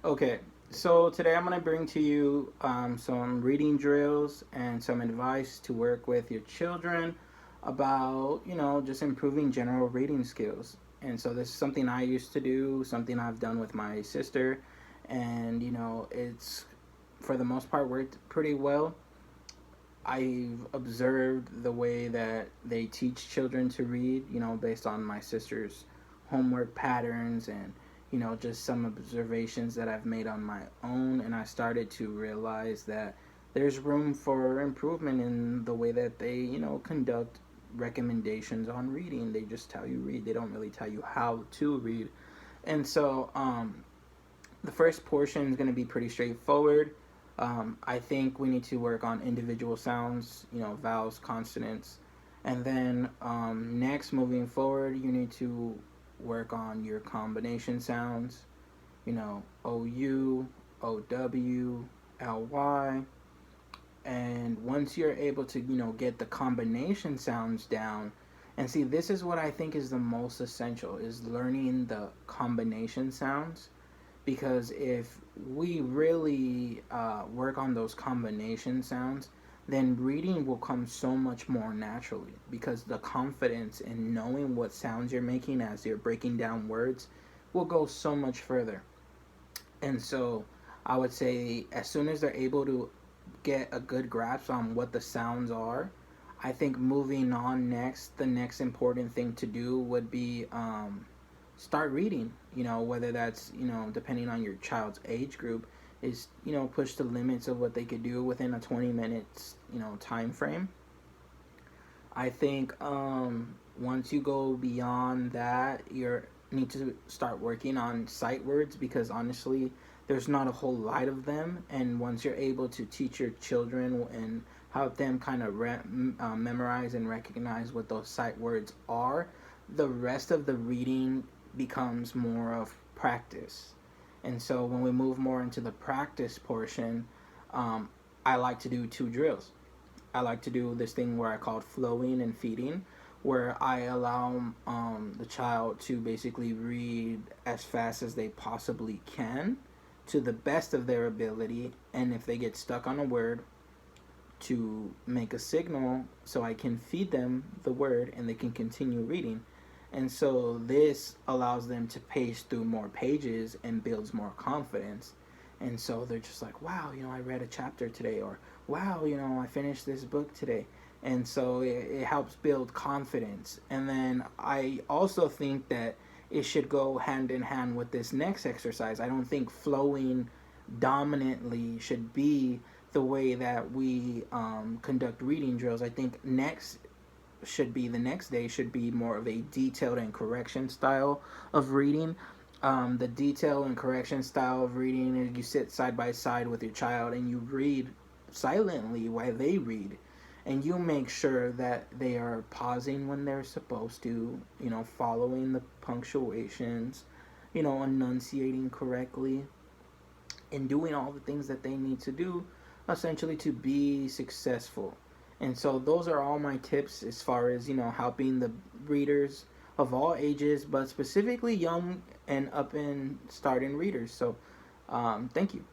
Okay, so today I'm going to bring to you some reading drills and some advice to work with your children about, just improving general reading skills. And so this is something I used to do, something I've done with my sister, and, it's for the most part worked pretty well. I've observed the way that they teach children to read, based on my sister's homework patterns and, just some observations that I've made on my own. And I started to realize that there's room for improvement in the way that they, conduct recommendations on reading. They just tell you read, they don't really tell you how to read. And so, the first portion is going to be pretty straightforward. I think we need to work on individual sounds, vowels, consonants. And then next, moving forward, you need to work on your combination sounds, OU, OW, LY. And once you're able to, get the combination sounds down, and see, this is what I think is the most essential, is learning the combination sounds, because if we really work on those combination sounds, then reading will come so much more naturally, because the confidence in knowing what sounds you're making as you're breaking down words will go so much further. And so I would say as soon as they're able to get a good grasp on what the sounds are, I think moving on next, the next important thing to do would be start reading. Whether that's, depending on your child's age group, is, push the limits of what they could do within a 20 minutes, time frame. I think once you go beyond that, you need to start working on sight words, because honestly, there's not a whole lot of them. And once you're able to teach your children and help them kind of memorize and recognize what those sight words are, the rest of the reading becomes more of practice. And so when we move more into the practice portion, um, I like to do two drills. I like to do this thing where I call it flowing and feeding, where I allow the child to basically read as fast as they possibly can to the best of their ability. And if they get stuck on a word, to make a signal so I can feed them the word and they can continue reading. And so this allows them to pace through more pages and builds more confidence. And so they're just like, wow, I read a chapter today, or wow, I finished this book today. And so it helps build confidence. And then I also think that it should go hand in hand with this next exercise. I don't think flowing dominantly should be the way that we conduct reading drills. I think the next day should be more of a detailed and correction style of reading. The detail and correction style of reading is you sit side by side with your child and you read silently while they read, and you make sure that they are pausing when they're supposed to, following the punctuations, enunciating correctly, and doing all the things that they need to do essentially to be successful. And so those are all my tips as far as, helping the readers of all ages, but specifically young and up and starting readers. So thank you.